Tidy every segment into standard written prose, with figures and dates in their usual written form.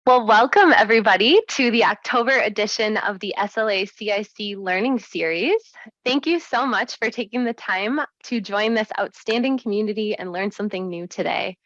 Well, welcome everybody to the October edition of the SLA CIC Learning Series. Thank you so much for taking the time to join this outstanding community and learn something new today.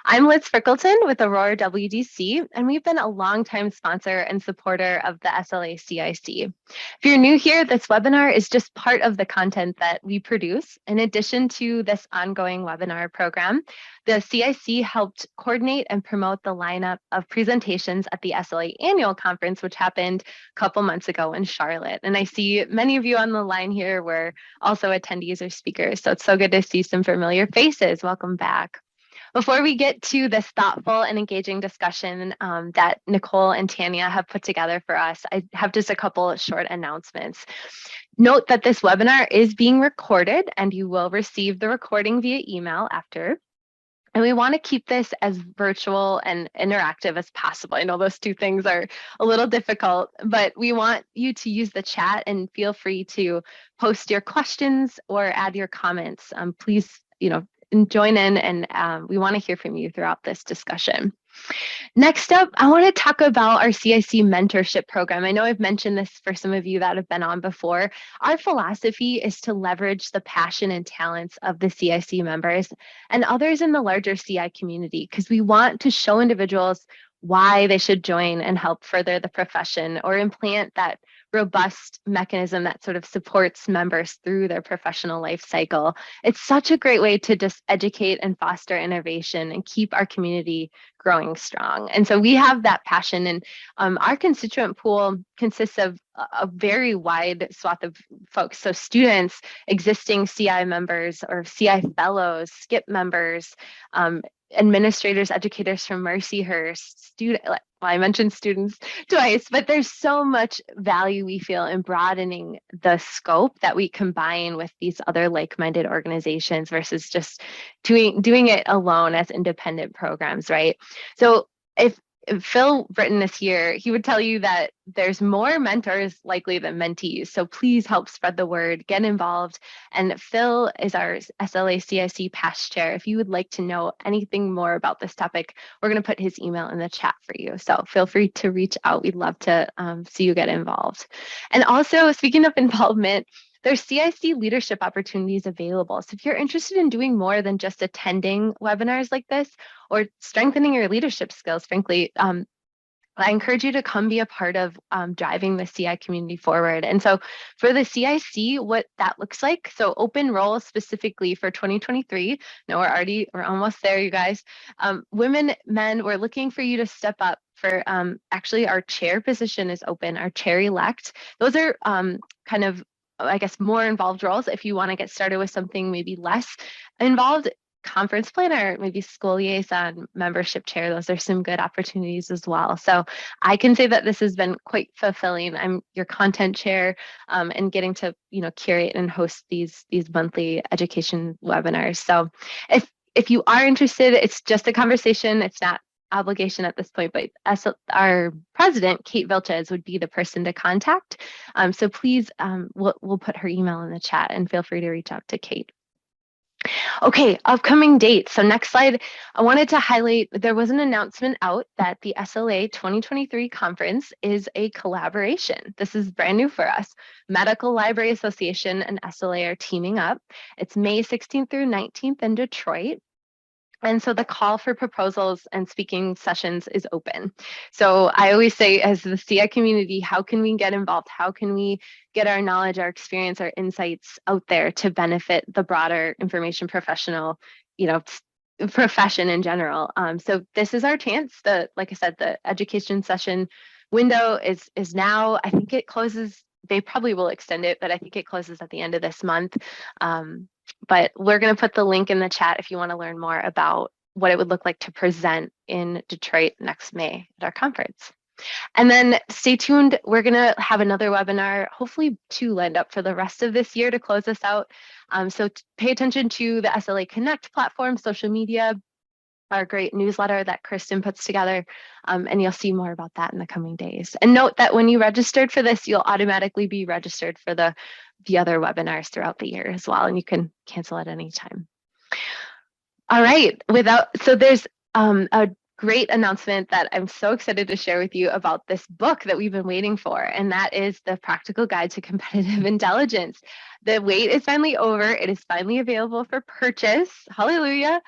I'm Liz Frickleton with Aurora WDC, and we've been a longtime sponsor and supporter of the SLA CIC. If you're new here, this webinar is just part of the content that we produce. In addition to this ongoing webinar program, the CIC helped coordinate and promote the lineup of presentations at the SLA annual conference, which happened a couple months ago in Charlotte. And I see many of you on the line here were also attendees or speakers, so it's so good to see some familiar faces. Welcome back. Before we get to this thoughtful and engaging discussion that Nicolle and Tanya have put together for us, I have just a couple of short announcements. Note that this webinar is being recorded and you will receive the recording via email after. And we want to keep this as virtual and interactive as possible. I know those two things are a little difficult, but we want you to use the chat and feel free to post your questions or add your comments. Please, and join in, and we want to hear from you throughout this discussion. Next up, I want to talk about our CIC mentorship program. I know I've mentioned this for some of you that have been on before. Our philosophy is to leverage the passion and talents of the CIC members and others in the larger CI community, because we want to show individuals why they should join and help further the profession or implant that robust mechanism that sort of supports members through their professional life cycle. It's such a great way to just educate and foster innovation and keep our community growing strong. And so we have that passion, and our constituent pool consists of a very wide swath of folks. So students, existing CI members or CI fellows, SCIP members, administrators, educators from Mercyhurst, I mentioned students twice, but there's so much value we feel in broadening the scope that we combine with these other like-minded organizations versus just doing it alone as independent programs, right? So if Phil Britton is here, he would tell you that there's more mentors likely than mentees. So please help spread the word, get involved. And Phil is our SLA CIC past chair. If you would like to know anything more about this topic, we're going to put his email in the chat for you. So feel free to reach out. We'd love to see you get involved. And also, speaking of involvement, there's CIC leadership opportunities available. So if you're interested in doing more than just attending webinars like this or strengthening your leadership skills, frankly, I encourage you to come be a part of driving the CI community forward. And so for the CIC, what that looks like, so open roles specifically for 2023. No, we're almost there, you guys. Women, men, we're looking for you to step up for, actually our chair position is open, our chair elect. Those are kind of, I guess, more involved roles. If you want to get started with something maybe less involved, conference planner, maybe school liaison, membership chair, those are some good opportunities as well. So I can say that this has been quite fulfilling. I'm your content chair and getting to, curate and host these monthly education webinars. So if you are interested, it's just a conversation. It's not obligation at this point, but our president, Kate Vilches, would be the person to contact. So please, we'll put her email in the chat and feel free to reach out to Kate. Okay, upcoming dates. So next slide, I wanted to highlight, there was an announcement out that the SLA 2023 conference is a collaboration. This is brand new for us. Medical Library Association and SLA are teaming up. It's May 16th through 19th in Detroit. And so the call for proposals and speaking sessions is open. So I always say, as the CI community, how can we get involved? How can we get our knowledge, our experience, our insights out there to benefit the broader information professional, profession in general? So this is our chance. Like I said, the education session window is now. I think it closes. They probably will extend it, but I think it closes at the end of this month. But we're going to put the link in the chat if you want to learn more about what it would look like to present in Detroit next May at our conference. And then stay tuned. We're going to have another webinar, hopefully 2 lined up for the rest of this year to close us out. So pay attention to the SLA Connect platform, social media, our great newsletter that Kristen puts together, and you'll see more about that in the coming days. And note that when you registered for this, you'll automatically be registered for the other webinars throughout the year as well, and you can cancel at any time. All right, so there's a great announcement that I'm so excited to share with you about this book that we've been waiting for, and that is The Practical Guide to Competitive Intelligence. The wait is finally over. It is finally available for purchase. Hallelujah.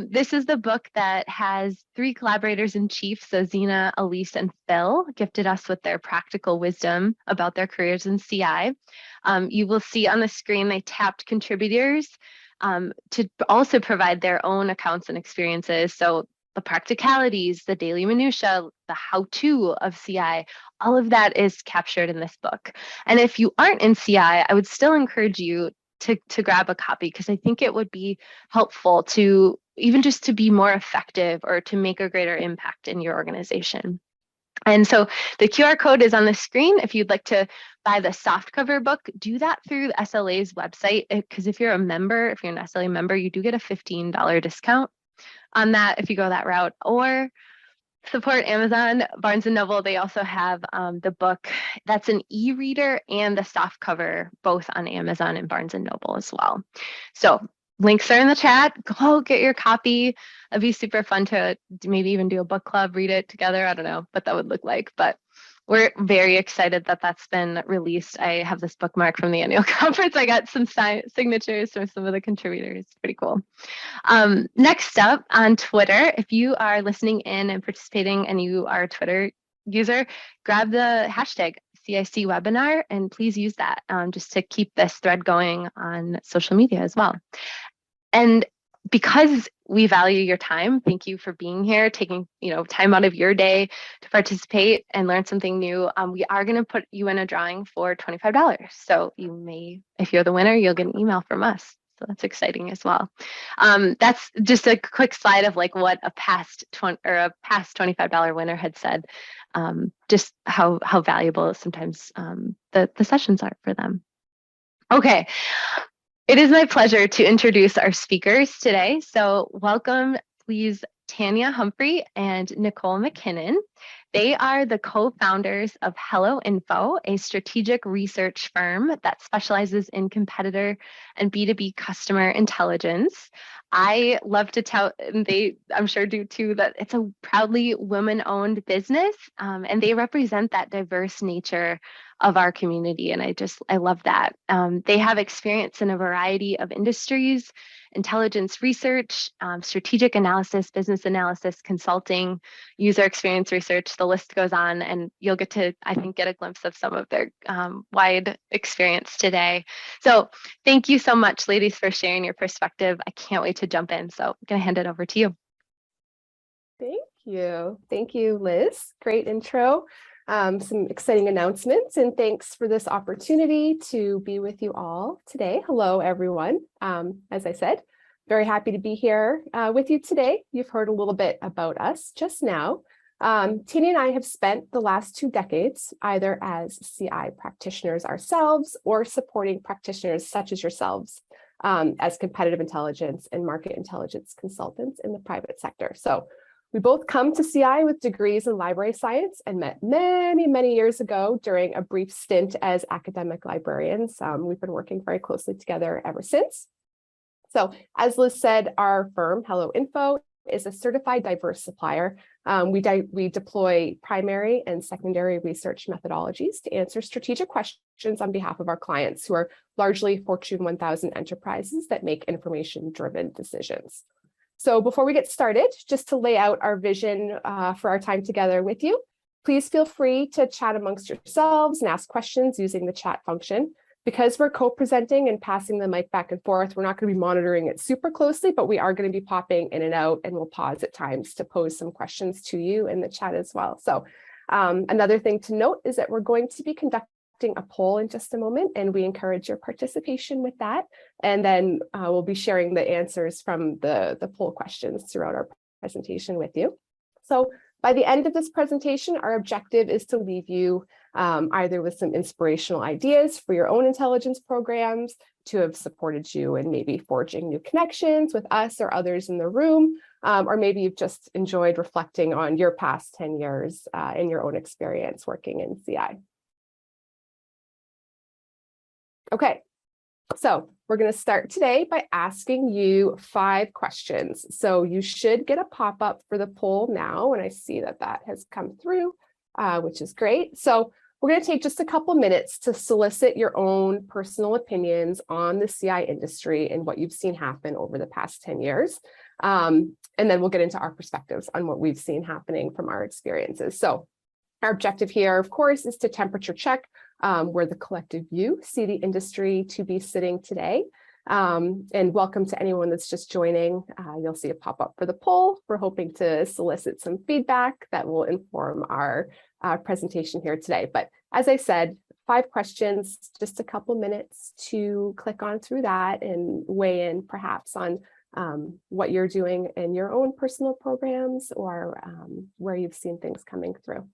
This is the book that has 3 collaborators in chief, so Zena, Elise, and Phil, gifted us with their practical wisdom about their careers in CI. You will see on the screen they tapped contributors to also provide their own accounts and experiences. So the practicalities, the daily minutia, the how-to of CI, all of that is captured in this book. And if you aren't in CI, I would still encourage you to grab a copy, because I think it would be helpful to even just to be more effective or to make a greater impact in your organization. And so the QR code is on the screen. If you'd like to buy the softcover book, do that through the SLA's website, because if you're an SLA member, you do get a $15 discount on that if you go that route, or support Amazon, Barnes & Noble. They also have the book that's an e-reader and the soft cover, both on Amazon and Barnes & Noble as well. So links are in the chat. Go get your copy. It'd be super fun to maybe even do a book club, read it together. I don't know what that would look like, but we're very excited that that's been released. I have this bookmark from the annual conference. I got some signatures from some of the contributors. Pretty cool. Next up on Twitter, if you are listening in and participating and you are a Twitter user, grab the hashtag CIC webinar and please use that just to keep this thread going on social media as well. And because we value your time, thank you for being here, taking time out of your day to participate and learn something new. We are going to put you in a drawing for $25. So you may, if you're the winner, you'll get an email from us. So that's exciting as well. That's just a quick slide of like what a past $25 winner had said. Just how valuable sometimes the sessions are for them. Okay. It is my pleasure to introduce our speakers today. So welcome, please, Tanya Humphrey and Nicolle McKinnon. They are the co-founders of Hello Info, a strategic research firm that specializes in competitor and B2B customer intelligence. I love to tell, and they I'm sure do too, that it's a proudly women-owned business, and they represent that diverse nature of our community. And I love that. They have experience in a variety of industries, intelligence research, strategic analysis, business analysis, consulting, user experience research, the list goes on, and you'll get to, I think, get a glimpse of some of their wide experience today. So thank you so much, ladies, for sharing your perspective. I can't wait to jump in. So I'm gonna hand it over to you. Thank you. Thank you, Liz. Great intro. Some exciting announcements, and thanks for this opportunity to be with you all today. Hello, everyone. As I said, very happy to be here with you today. You've heard a little bit about us just now. Tanya and I have spent the last 2 decades either as CI practitioners ourselves or supporting practitioners such as yourselves as competitive intelligence and market intelligence consultants in the private sector. So we both come to CI with degrees in library science and met many, many years ago during a brief stint as academic librarians. We've been working very closely together ever since. So as Liz said, our firm, Hello Info, is a certified diverse supplier. We deploy primary and secondary research methodologies to answer strategic questions on behalf of our clients, who are largely Fortune 1000 enterprises that make information-driven decisions. So before we get started, just to lay out our vision for our time together with you, please feel free to chat amongst yourselves and ask questions using the chat function. Because we're co-presenting and passing the mic back and forth, we're not going to be monitoring it super closely, but we are going to be popping in and out, and we'll pause at times to pose some questions to you in the chat as well. So another thing to note is that we're going to be conducting a poll in just a moment, and we encourage your participation with that. And then we'll be sharing the answers from the poll questions throughout our presentation with you. So by the end of this presentation, our objective is to leave you either with some inspirational ideas for your own intelligence programs, to have supported you in maybe forging new connections with us or others in the room, or maybe you've just enjoyed reflecting on your past 10 years in your own experience working in CI. Okay, so we're going to start today by asking you 5 questions. So you should get a pop-up for the poll now, and I see that that has come through, which is great. So we're going to take just a couple minutes to solicit your own personal opinions on the CI industry and what you've seen happen over the past 10 years. And then we'll get into our perspectives on what we've seen happening from our experiences. So our objective here, of course, is to temperature check where the collective you see the industry to be sitting today. And welcome to anyone that's just joining. You'll see a pop-up for the poll. We're hoping to solicit some feedback that will inform our presentation here today. But as I said, 5 questions, just a couple minutes to click on through that and weigh in perhaps on what you're doing in your own personal programs or where you've seen things coming through.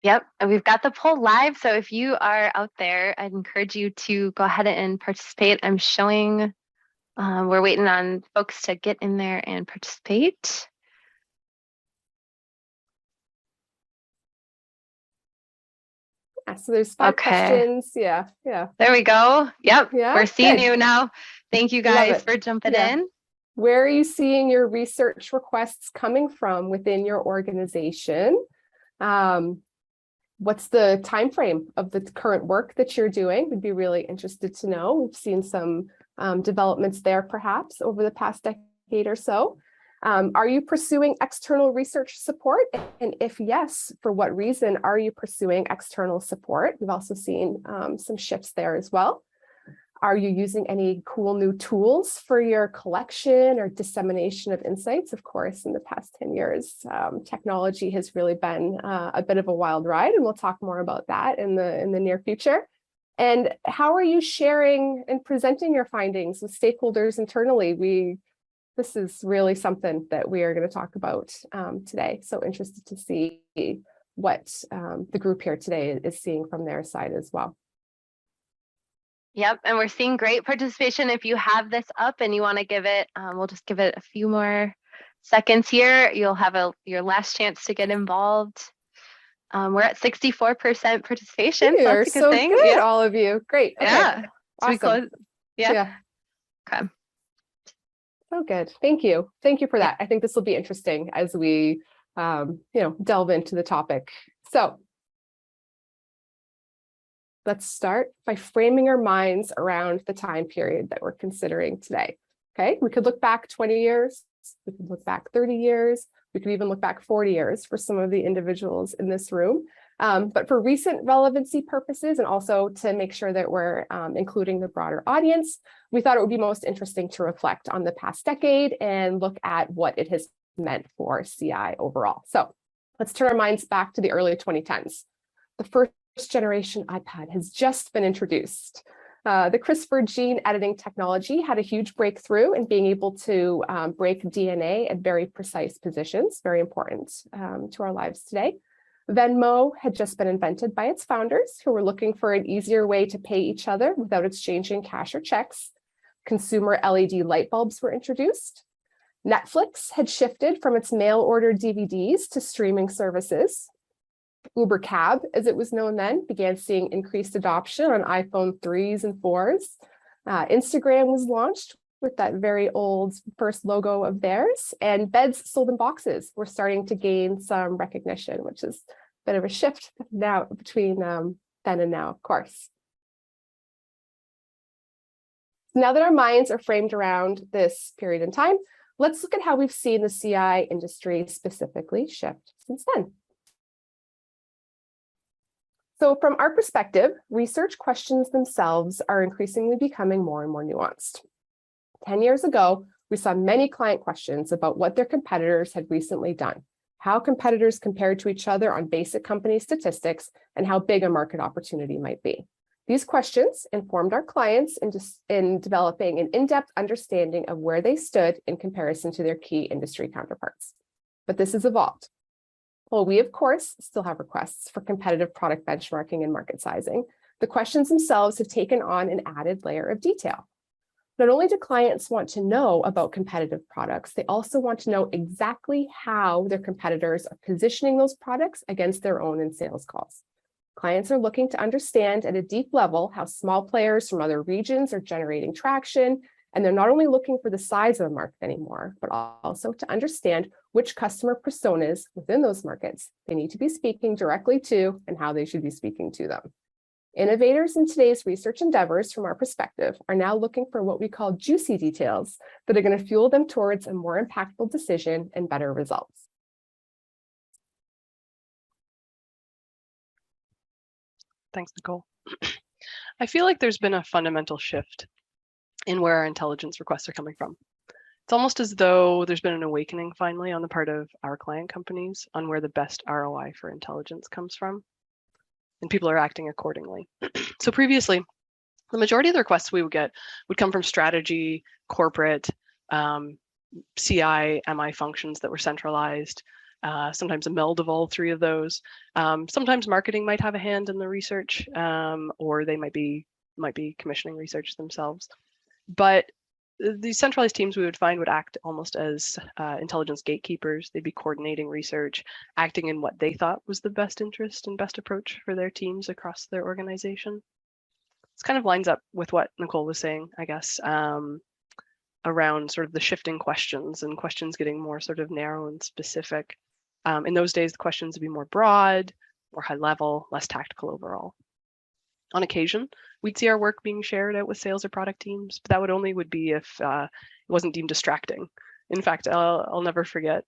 Yep, and we've got the poll live. So if you are out there, I'd encourage you to go ahead and participate. I'm showing, we're waiting on folks to get in there and participate. So there's 5 questions. Yeah. There we go. Yep, yeah, we're seeing good. you now. Thank you guys for jumping in. Where are you seeing your research requests coming from within your organization? What's the time frame of the current work that you're doing? We'd be really interested to know. We've seen some developments there perhaps over the past decade or so. Are you pursuing external research support? And if yes, for what reason are you pursuing external support? We've also seen some shifts there as well. Are you using any cool new tools for your collection or dissemination of insights? Of course, in the past 10 years, technology has really been a bit of a wild ride, and we'll talk more about that in the near future. And how are you sharing and presenting your findings with stakeholders internally? This is really something that we are going to talk about today. So interested to see what the group here today is seeing from their side as well. Yep, and we're seeing great participation. If you have this up and you want to give it, we'll just give it a few more seconds here. You'll have your last chance to get involved. We're at 64% participation. So that's a good thing. Good, yeah. all of you. Great. Okay. Yeah. Awesome. We close? Yeah. Okay. So good. Thank you. Thank you for that. I think this will be interesting as we, delve into the topic. So let's start by framing our minds around the time period that we're considering today. Okay, we could look back 20 years, we could look back 30 years, we could even look back 40 years for some of the individuals in this room. But for recent relevancy purposes, and also to make sure that we're including the broader audience, we thought it would be most interesting to reflect on the past decade and look at what it has meant for CI overall. So let's turn our minds back to the early 2010s. The first generation iPad has just been introduced. The CRISPR gene editing technology had a huge breakthrough in being able to break DNA at very precise positions, very important to our lives today. Venmo had just been invented by its founders, who were looking for an easier way to pay each other without exchanging cash or checks. Consumer LED light bulbs were introduced. Netflix had shifted from its mail-order DVDs to streaming services. Uber Cab, as it was known then, began seeing increased adoption on iPhone 3s and 4s. Instagram was launched with that very old first logo of theirs, and beds sold in boxes were starting to gain some recognition, which is a bit of a shift now between then and now, of course. Now that our minds are framed around this period in time, let's look at how we've seen the CI industry specifically shift since then. So from our perspective, research questions themselves are increasingly becoming more and more nuanced. 10 years ago, we saw many client questions about what their competitors had recently done, how competitors compared to each other on basic company statistics, and how big a market opportunity might be. These questions informed our clients in developing an in-depth understanding of where they stood in comparison to their key industry counterparts. But this has evolved. While we, of course, still have requests for competitive product benchmarking and market sizing, the questions themselves have taken on an added layer of detail. Not only do clients want to know about competitive products, they also want to know exactly how their competitors are positioning those products against their own in sales calls. Clients are looking to understand at a deep level how small players from other regions are generating traction. And they're not only looking for the size of the market anymore, but also to understand which customer personas within those markets they need to be speaking directly to and how they should be speaking to them. Innovators in today's research endeavors, from our perspective, are now looking for what we call juicy details that are going to fuel them towards a more impactful decision and better results. Thanks, Nicolle. I feel like there's been a fundamental shift in where our intelligence requests are coming from. It's almost as though there's been an awakening finally on the part of our client companies on where the best ROI for intelligence comes from, and people are acting accordingly. So previously, the majority of the requests we would get would come from strategy, corporate, CI, MI functions that were centralized, sometimes a meld of all three of those. Sometimes marketing might have a hand in the research, or they might be commissioning research themselves. But these centralized teams we would find would act almost as intelligence gatekeepers. They'd be coordinating research, acting in what they thought was the best interest and best approach for their teams across their organization. This kind of lines up with what Nicolle was saying, I guess, around sort of the shifting questions and questions getting more sort of narrow and specific. In those days, the questions would be more broad, more high level, less tactical overall. On occasion, we'd see our work being shared out with sales or product teams, but that would be if it wasn't deemed distracting. In fact, I'll never forget,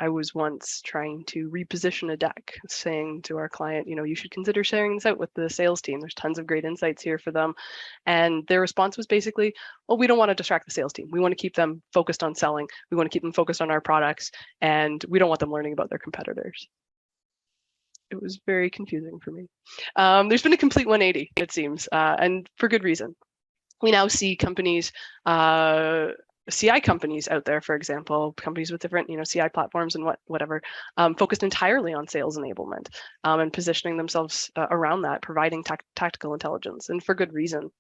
I was once trying to reposition a deck, saying to our client, you should consider sharing this out with the sales team. There's tons of great insights here for them. And their response was basically, well, we don't want to distract the sales team. We want to keep them focused on selling. We want to keep them focused on our products, and we don't want them learning about their competitors. It was very confusing for me. There's been a complete 180, it seems, and for good reason. We now see companies, CI companies out there, for example, companies with different, CI platforms and whatever, focused entirely on sales enablement and positioning themselves around that, providing tactical intelligence, and for good reason.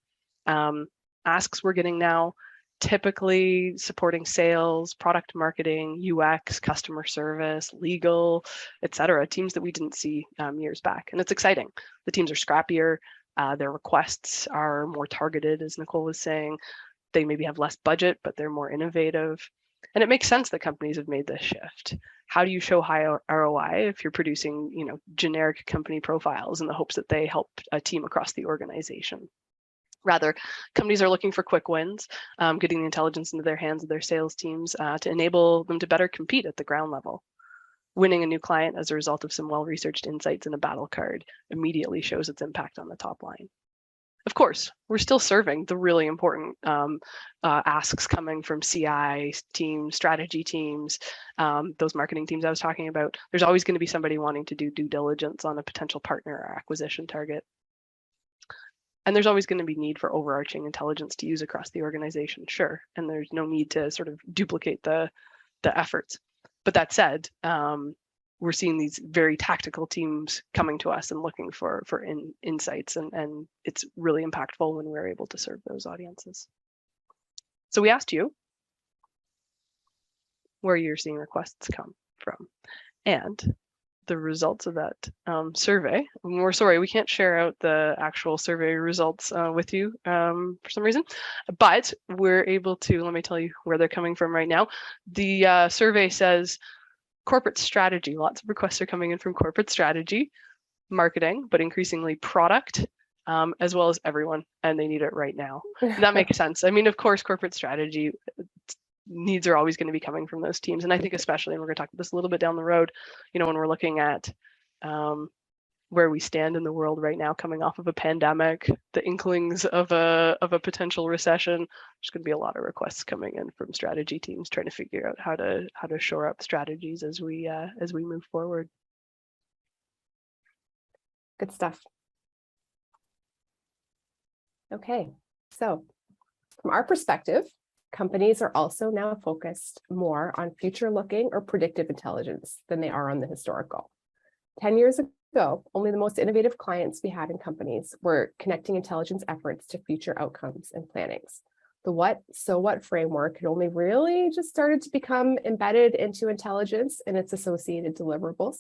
Asks we're getting now, typically supporting sales, product marketing, UX, customer service, legal, etc. Teams that we didn't see years back. And it's exciting. The teams are scrappier. Their requests are more targeted, as Nicolle was saying. They maybe have less budget, but they're more innovative. And it makes sense that companies have made this shift. How do you show high ROI if you're producing, generic company profiles in the hopes that they help a team across the organization? Rather, companies are looking for quick wins, getting the intelligence into their hands of their sales teams to enable them to better compete at the ground level. Winning a new client as a result of some well-researched insights in a battle card immediately shows its impact on the top line. Of course, we're still serving the really important asks coming from CI teams, strategy teams, those marketing teams I was talking about. There's always going to be somebody wanting to do due diligence on a potential partner or acquisition target. And there's always going to be need for overarching intelligence to use across the organization, sure. And there's no need to sort of duplicate the efforts. But that said, we're seeing these very tactical teams coming to us and looking for insights, and it's really impactful when we're able to serve those audiences. So we asked you where you're seeing requests come from, and the results of that survey. We're sorry, we can't share out the actual survey results with you for some reason, but we're able to, let me tell you where they're coming from right now. The survey says corporate strategy, lots of requests are coming in from corporate strategy, marketing, but increasingly product, as well as everyone, and they need it right now. That makes sense. I mean, of course, corporate strategy needs are always going to be coming from those teams. And I think especially, and we're going to talk about this a little bit down the road, when we're looking at where we stand in the world right now, coming off of a pandemic, the inklings of a potential recession, there's going to be a lot of requests coming in from strategy teams trying to figure out how to shore up strategies as we move forward. Good stuff. Okay, so from our perspective, companies are also now focused more on future-looking or predictive intelligence than they are on the historical. 10 years ago, only the most innovative clients we had in companies were connecting intelligence efforts to future outcomes and plannings. The what, so what framework had only really just started to become embedded into intelligence and its associated deliverables.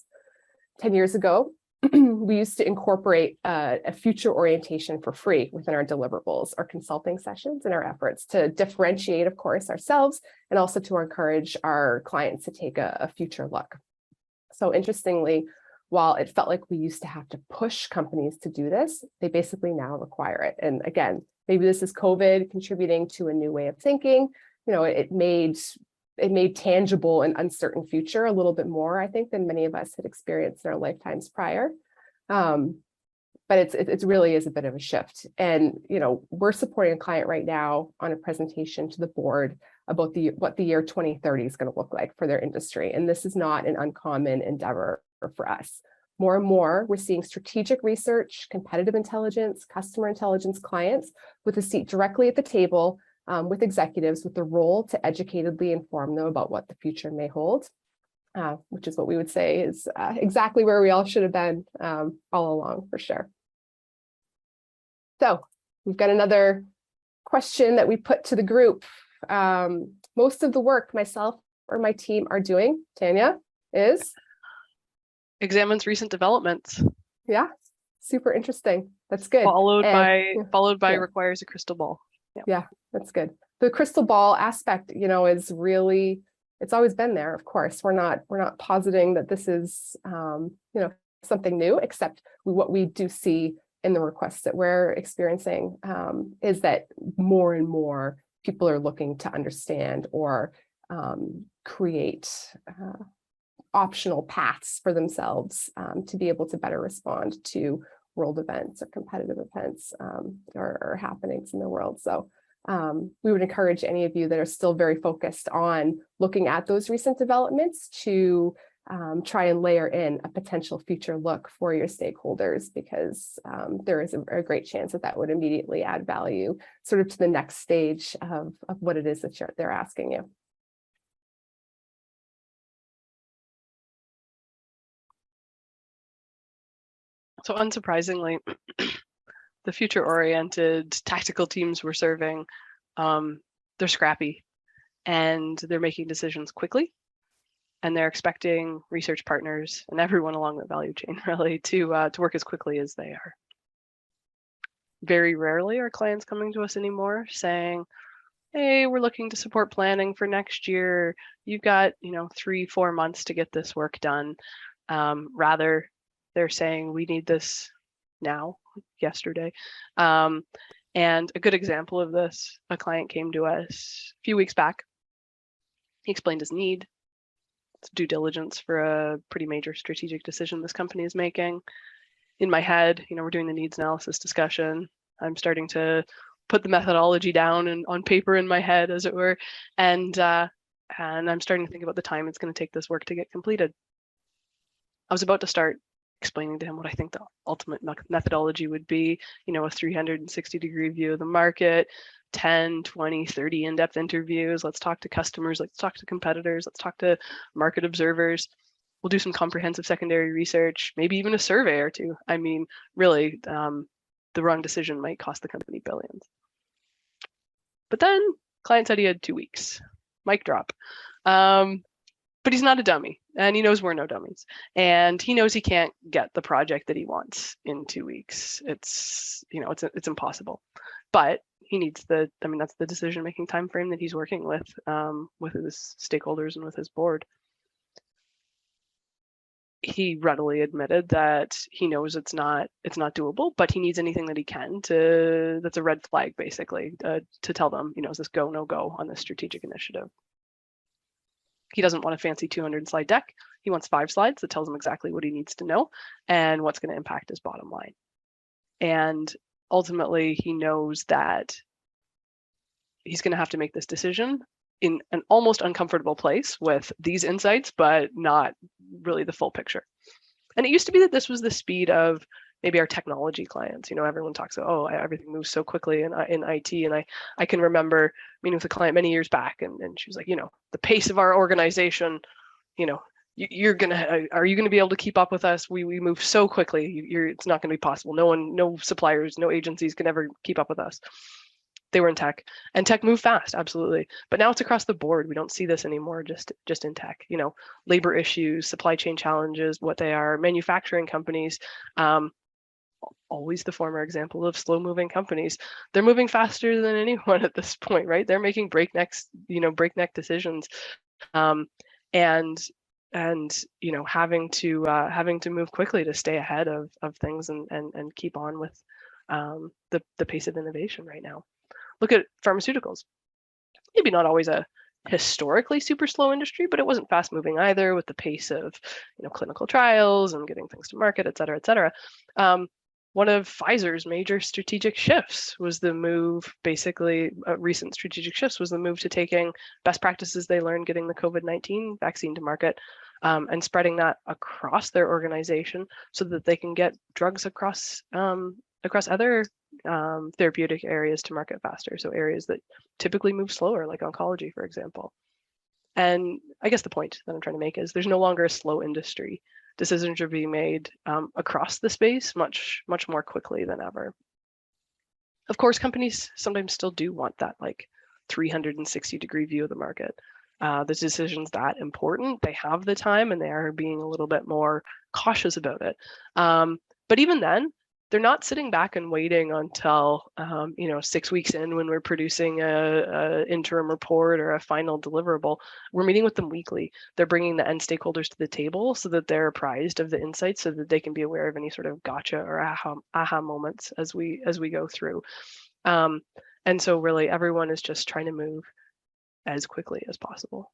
10 years ago, we used to incorporate a future orientation for free within our deliverables or consulting sessions in our efforts to differentiate, of course, ourselves and also to encourage our clients to take a future look. So interestingly, while it felt like we used to have to push companies to do this, they basically now require it. And again, maybe this is COVID contributing to a new way of thinking. It made tangible an uncertain future a little bit more, I think, than many of us had experienced in our lifetimes prior. But it really is a bit of a shift. And we're supporting a client right now on a presentation to the board about what the year 2030 is going to look like for their industry. And this is not an uncommon endeavor for us. More and more, we're seeing strategic research, competitive intelligence, customer intelligence clients with a seat directly at the table with executives with the role to educatedly inform them about what the future may hold, which is what we would say is exactly where we all should have been all along, for sure. So we've got another question that we put to the group. Most of the work myself or my team are doing, Tanya, is? Examines recent developments. Yeah, super interesting. That's good. Followed by requires a crystal ball. Yeah, that's good. The crystal ball aspect, is really, it's always been there. Of course, we're not positing that this is, something new, except what we do see in the requests that we're experiencing is that more and more people are looking to understand or create optional paths for themselves to be able to better respond to world events or competitive events or happenings in the world. So we would encourage any of you that are still very focused on looking at those recent developments to try and layer in a potential future look for your stakeholders, because there is a great chance that would immediately add value sort of to the next stage of what it is that they're asking you. So unsurprisingly, the future-oriented tactical teams we're serving, they're scrappy and they're making decisions quickly, and they're expecting research partners and everyone along the value chain really to work as quickly as they are. Very rarely are clients coming to us anymore saying, hey, we're looking to support planning for next year. You've got 3-4 months to get this work done. Rather, they're saying we need this now, yesterday. And a good example of this, a client came to us a few weeks back. He explained his need. It's due diligence for a pretty major strategic decision this company is making. In my head, we're doing the needs analysis discussion. I'm starting to put the methodology down and on paper in my head, as it were, and I'm starting to think about the time it's going to take this work to get completed. I was about to start explaining to him what I think the ultimate methodology would be, a 360-degree view of the market, 10, 20, 30 in-depth interviews. Let's talk to customers, let's talk to competitors, let's talk to market observers. We'll do some comprehensive secondary research, maybe even a survey or two. I mean, really, the wrong decision might cost the company billions. But then client said he had 2 weeks. Mic drop. But he's not a dummy, and he knows we're no dummies, and he knows he can't get the project that he wants in 2 weeks. It's impossible, but he needs that's the decision-making time frame that he's working with his stakeholders and with his board. He readily admitted that he knows it's not doable, but he needs anything that he can that's a red flag, basically, to tell them, is this go, no go on this strategic initiative. He doesn't want a fancy 200-slide deck. He wants 5 slides that tells him exactly what he needs to know and what's going to impact his bottom line. And ultimately, he knows that he's going to have to make this decision in an almost uncomfortable place with these insights, but not really the full picture. And it used to be that this was the speed of maybe our technology clients. Everyone talks about, oh, everything moves so quickly in IT. And I can remember meeting with a client many years back, and she was like, the pace of our organization, are you going to be able to keep up with us? We move so quickly. It's not going to be possible. No suppliers, no agencies can ever keep up with us. They were in tech, and tech moved fast, absolutely. But now it's across the board. We don't see this anymore just in tech. You know, labor issues, supply chain challenges, what they are, manufacturing companies, always the former example of slow-moving companies. They're moving faster than anyone at this point, right? They're making breakneck decisions, and you know, having to move quickly to stay ahead of things and keep on with the pace of innovation right now. Look at pharmaceuticals. Maybe not always a historically super slow industry, but it wasn't fast moving either with the pace of, you know, clinical trials and getting things to market, et cetera, et cetera. One of Pfizer's major strategic shifts was the move, basically recent strategic shifts was the move to taking best practices they learned getting the COVID-19 vaccine to market and spreading that across their organization so that they can get drugs across other therapeutic areas to market faster. So areas that typically move slower, like oncology, for example. And I guess the point that I'm trying to make is there's no longer a slow industry. Decisions are being made across the space much more quickly than ever. Of course, companies sometimes still do want that like 360-degree view of the market. The decision's that important. They have the time and they are being a little bit more cautious about it. But even then, they're not sitting back and waiting until 6 weeks in when we're producing a interim report or a final deliverable. We're meeting with them weekly. They're bringing the end stakeholders to the table so that they're apprised of the insights, so that they can be aware of any sort of gotcha or aha moments as we go through. And so really everyone is just trying to move as quickly as possible.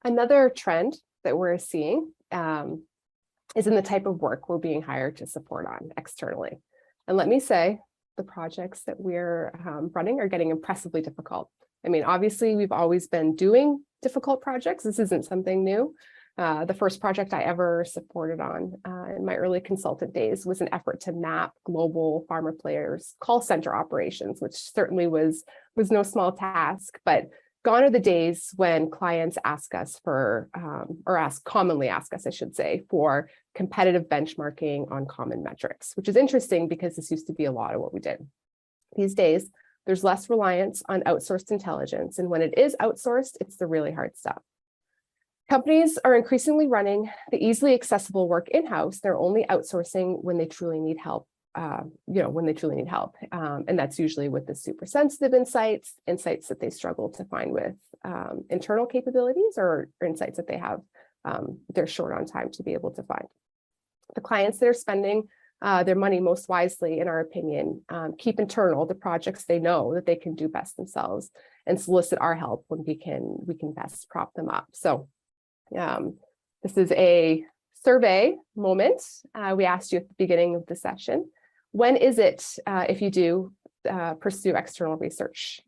Another trend that we're seeing is in the type of work we're being hired to support on externally. And let me say, the projects that we're running are getting impressively difficult. I mean, obviously, we've always been doing difficult projects. This isn't something new. The first project I ever supported on in my early consultant days was an effort to map global pharma players' call center operations, which certainly was no small task, but gone are the days when clients ask us for, commonly ask us, I should say, for competitive benchmarking on common metrics, which is interesting because this used to be a lot of what we did. These days, there's less reliance on outsourced intelligence, and when it is outsourced, it's the really hard stuff. Companies are increasingly running the easily accessible work in-house. They're only outsourcing when they truly need help. And that's usually with the super sensitive insights that they struggle to find with internal capabilities, or insights that they have, they're short on time to be able to find. The clients that are spending their money most wisely, in our opinion, keep internal the projects they know that they can do best themselves, and solicit our help when we can best prop them up. So this is a survey moment. We asked you at the beginning of the session, when is it, if you do pursue external research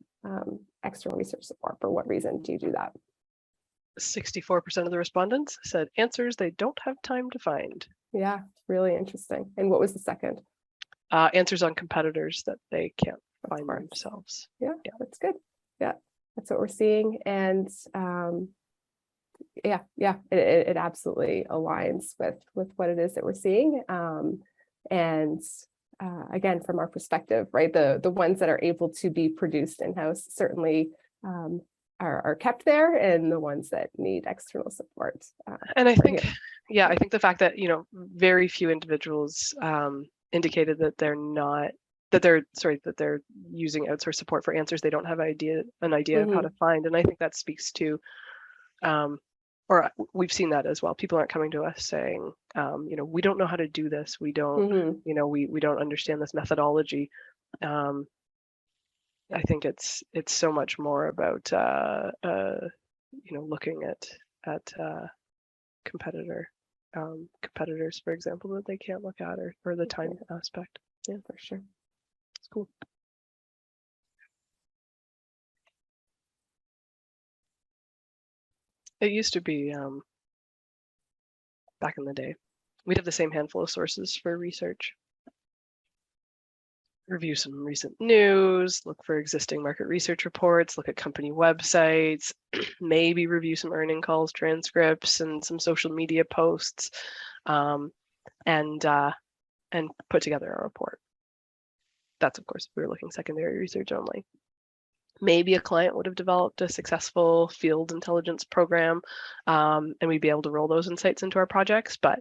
support, for what reason do you do that? 64% of the respondents said answers they don't have time to find. Yeah, really interesting. And what was the second? Answers on competitors that they can't find themselves. Yeah, that's good. Yeah, that's what we're seeing. And it absolutely aligns with what it is that we're seeing. Again, from our perspective, right, the ones that are able to be produced in-house certainly are kept there, and the ones that need external support. And I think, I think the fact that, very few individuals indicated that they're using outsourced support for answers they don't have an idea of how to find. And I think that speaks to, or we've seen that as well. People aren't coming to us saying, we don't know how to do this. We don't, we don't understand this methodology. I think it's so much more about, looking at competitors, for example, that they can't look at, or the time aspect. Yeah, for sure. It's cool. It used to be, back in the day, we'd have the same handful of sources for research. Review some recent news, look for existing market research reports, look at company websites, maybe review some earning calls transcripts and some social media posts. and put together a report. That's, of course, if we were looking secondary research only. Maybe a client would have developed a successful field intelligence program, and we'd be able to roll those insights into our projects. But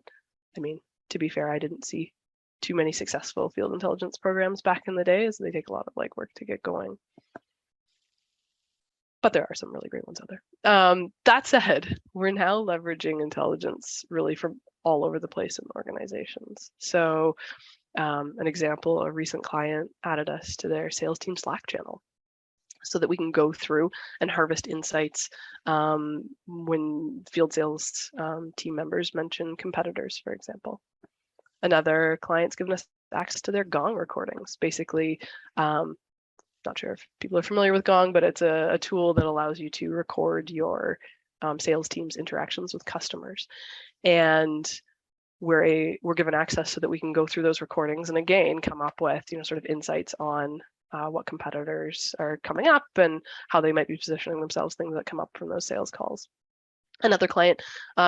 I mean, to be fair, I didn't see too many successful field intelligence programs back in the day, as they take a lot of legwork to get going. But there are some really great ones out there. That said, we're now leveraging intelligence really from all over the place in organizations. So an example, a recent client added us to their sales team Slack channel so that we can go through and harvest insights when field sales team members mention competitors, for example. Another client's given us access to their Gong recordings. Basically, not sure if people are familiar with Gong, but it's a tool that allows you to record your sales team's interactions with customers. And we're given access so that we can go through those recordings and again come up with sort of insights on what competitors are coming up and how they might be positioning themselves, things that come up from those sales calls. Another client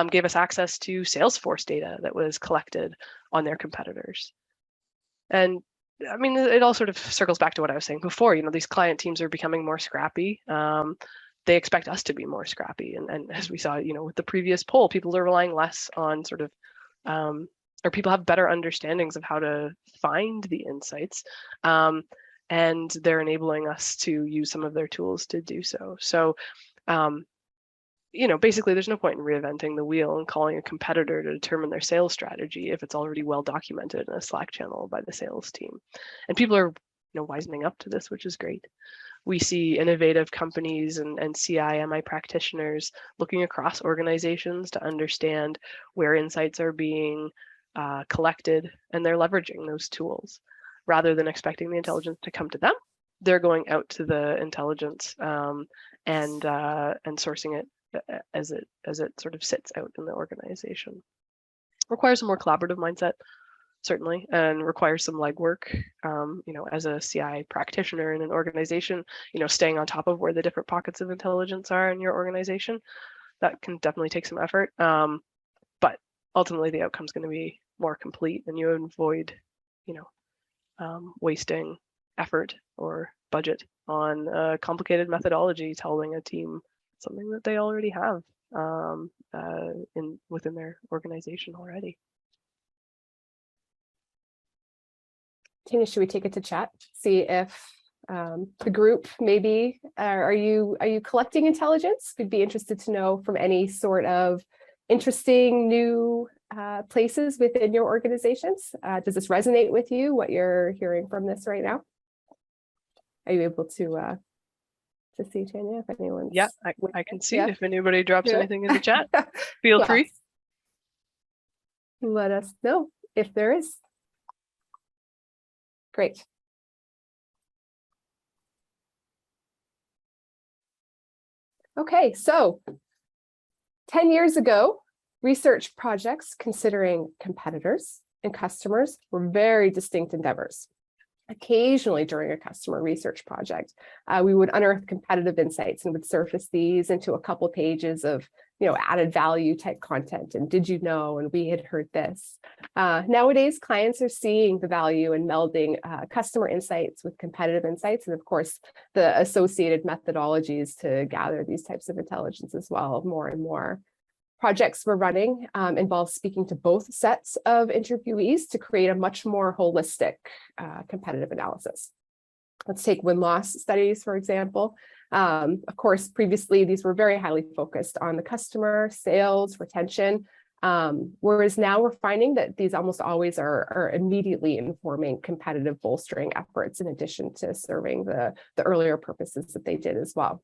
gave us access to Salesforce data that was collected on their competitors. And I mean, it all sort of circles back to what I was saying before. These client teams are becoming more scrappy. They expect us to be more scrappy. And as we saw, with the previous poll, people are relying less on sort of, or people have better understandings of how to find the insights. And they're enabling us to use some of their tools to do so. So, basically there's no point in reinventing the wheel and calling a competitor to determine their sales strategy if it's already well documented in a Slack channel by the sales team. And people are, wisening up to this, which is great. We see innovative companies and CIMI practitioners looking across organizations to understand where insights are being collected, and they're leveraging those tools. Rather than expecting the intelligence to come to them, they're going out to the intelligence and sourcing it as it sort of sits out in the organization. Requires a more collaborative mindset, certainly, and requires some legwork. As a CI practitioner in an organization, staying on top of where the different pockets of intelligence are in your organization, that can definitely take some effort. But ultimately, the outcome is going to be more complete, and you avoid, wasting effort or budget on a complicated methodology telling a team something that they already have within their organization already. Tanya, should we take it to chat? See if the group maybe are you collecting intelligence? We'd be interested to know from any sort of interesting new places within your organizations. Does this resonate with you? What you're hearing from this right now? Are you able to see, Tanya, if anyone's... Yeah, I can see if anybody drops anything in the chat. Feel yes. free. Let us know if there is. Great. Okay, so 10 years ago, research projects considering competitors and customers were very distinct endeavors. Occasionally during a customer research project, we would unearth competitive insights and would surface these into a couple of pages of added value type content. And did you know? And we had heard this. Nowadays, clients are seeing the value in melding customer insights with competitive insights, and of course, the associated methodologies to gather these types of intelligence as well, more and more. Projects we're running involve speaking to both sets of interviewees to create a much more holistic competitive analysis. Let's take win-loss studies, for example. Of course, previously, these were very highly focused on the customer, sales, retention, whereas now we're finding that these almost always are immediately informing competitive bolstering efforts in addition to serving the earlier purposes that they did as well.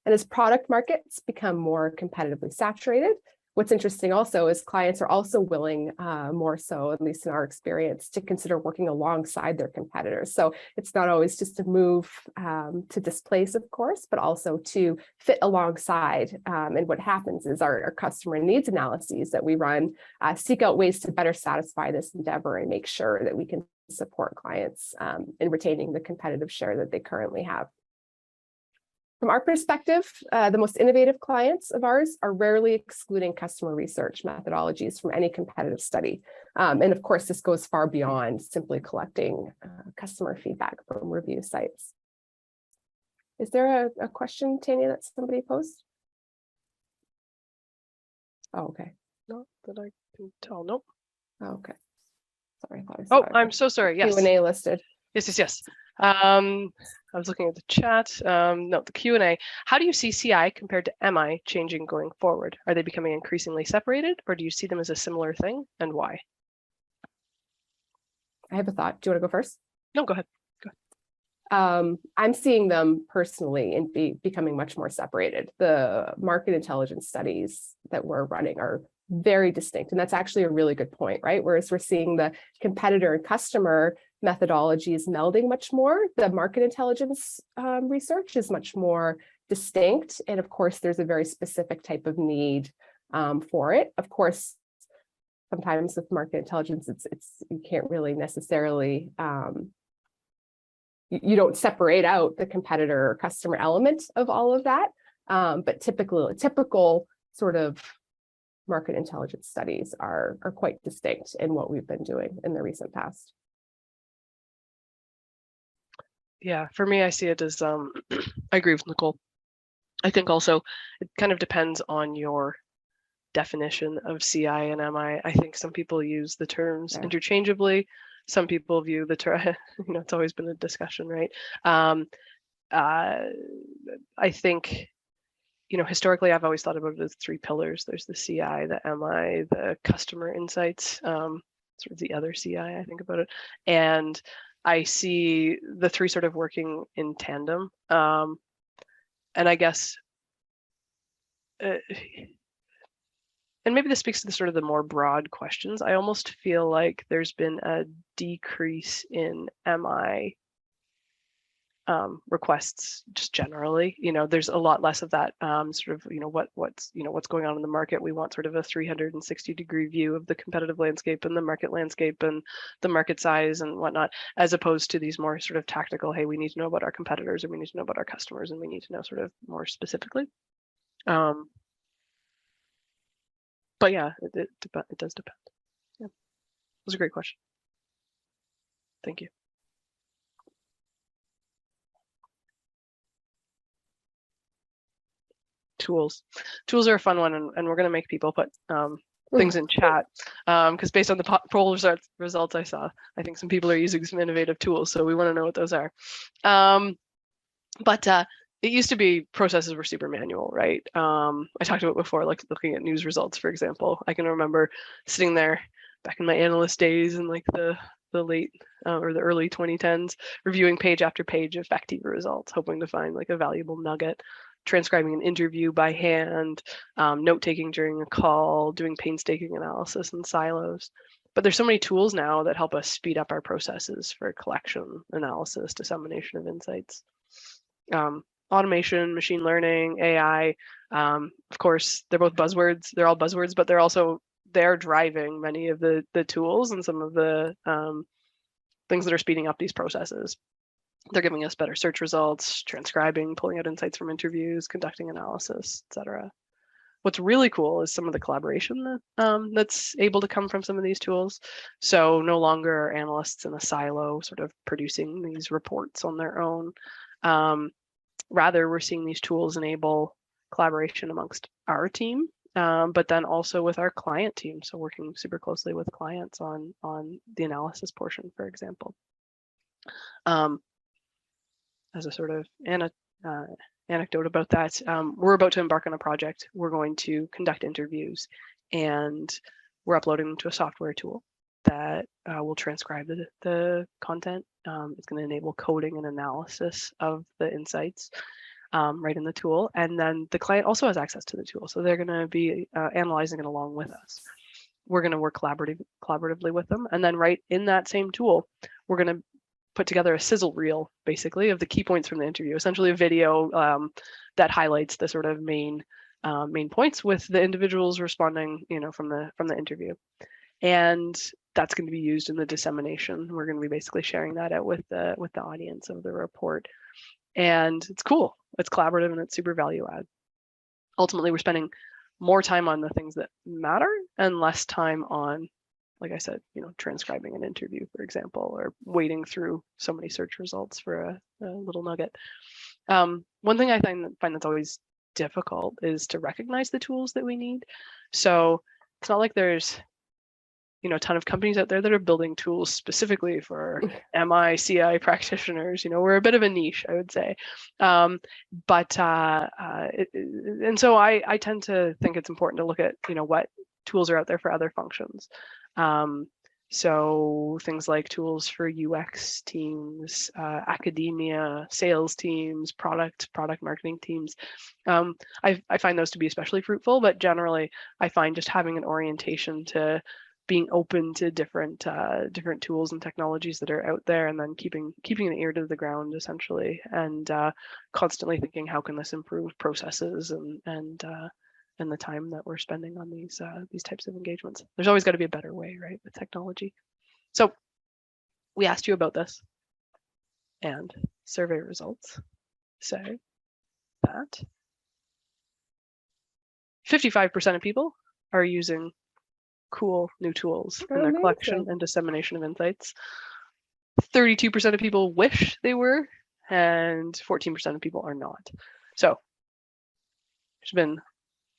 And as product markets become more competitively saturated, what's interesting also is clients are also willing, more so, at least in our experience, to consider working alongside their competitors. So it's not always just a move to displace, of course, but also to fit alongside. And what happens is our customer needs analyses that we run seek out ways to better satisfy this endeavor and make sure that we can support clients in retaining the competitive share that they currently have. From our perspective, the most innovative clients of ours are rarely excluding customer research methodologies from any competitive study. And of course, this goes far beyond simply collecting customer feedback from review sites. Is there a question, Tanya, that somebody posed? Oh, okay. Not that I can tell. Nope. Oh, okay. Sorry, I thought I saw it. I'm so sorry. Yes. Q&A listed. Yes. I was looking at the chat. No, the Q&A. How do you see CI compared to MI changing going forward? Are they becoming increasingly separated, or do you see them as a similar thing, and why? I have a thought. Do you want to go first? No, go ahead. I'm seeing them personally and becoming much more separated. The market intelligence studies that we're running are very distinct. And that's actually a really good point, right? Whereas we're seeing the competitor and customer methodologies melding much more, the market intelligence research is much more distinct. And of course, there's a very specific type of need for it. Of course, sometimes with market intelligence, it's you can't really necessarily you don't separate out the competitor or customer element of all of that. But typical sort of market intelligence studies are quite distinct in what we've been doing in the recent past. Yeah, for me, I see it as, I agree with Nicolle. I think also it kind of depends on your definition of CI and MI. I think some people use the terms interchangeably. Some people view the term, it's always been a discussion, right? I think, historically, I've always thought about it as 3 pillars. There's the CI, the MI, the customer insights, sort of the other CI, I think about it. And I see the 3 sort of working in tandem. And I guess, and maybe this speaks to the sort of the more broad questions. I almost feel like there's been a decrease in MI requests just generally. There's a lot less of that sort of, what's going on in the market. We want sort of a 360-degree view of the competitive landscape and the market landscape and the market size and whatnot, as opposed to these more sort of tactical, hey, we need to know about our competitors, and we need to know about our customers, and we need to know sort of more specifically. But yeah, it does depend. Yeah, it was a great question. Thank you. Tools are a fun one, and we're going to make people put things in chat because based on the poll results I saw, I think some people are using some innovative tools, so we want to know what those are. But it used to be processes were super manual, right? I talked about before, like looking at news results, for example. I can remember sitting there back in my analyst days in like the late or the early 2010s, reviewing page after page of Factiva results, hoping to find like a valuable nugget, transcribing an interview by hand, note-taking during a call, doing painstaking analysis in silos. But there's so many tools now that help us speed up our processes for collection, analysis, dissemination of insights. Automation, machine learning, AI, of course, they're both buzzwords. They're all buzzwords, but they're driving many of the tools and some of the things that are speeding up these processes. They're giving us better search results, transcribing, pulling out insights from interviews, conducting analysis, etc. What's really cool is some of the collaboration that's able to come from some of these tools. So no longer are analysts in a silo sort of producing these reports on their own. Rather, we're seeing these tools enable collaboration amongst our team, but then also with our client team. So working super closely with clients on the analysis portion, for example. As a sort of anecdote about that, we're about to embark on a project. We're going to conduct interviews, and we're uploading them to a software tool that will transcribe the content. It's going to enable coding and analysis of the insights right in the tool. And then the client also has access to the tool. So they're going to be analyzing it along with us. We're going to work collaboratively with them. And then right in that same tool, we're going to put together a sizzle reel, basically, of the key points from the interview, essentially a video that highlights the sort of main points with the individuals responding, from the interview. And that's going to be used in the dissemination. We're going to be basically sharing that out with the audience of the report. And it's cool. It's collaborative and it's super value add. Ultimately, we're spending more time on the things that matter and less time on, like I said, transcribing an interview, for example, or wading through so many search results for a little nugget. One thing I find that's always difficult is to recognize the tools that we need. So it's not like there's a ton of companies out there that are building tools specifically for MI, CI practitioners. We're a bit of a niche, I would say. And so I tend to think it's important to look at, what tools are out there for other functions. So things like tools for UX teams, academia, sales teams, product marketing teams. I find those to be especially fruitful, but generally I find just having an orientation to being open to different tools and technologies that are out there, and then keeping an ear to the ground essentially, and constantly thinking, how can this improve processes and the time that we're spending on these types of engagements. There's always got to be a better way, right, with technology. So we asked you about this, and survey results say that 55% of people are using cool new tools in their collection and dissemination of insights. 32% of people wish they were, and 14% of people are not. So there's been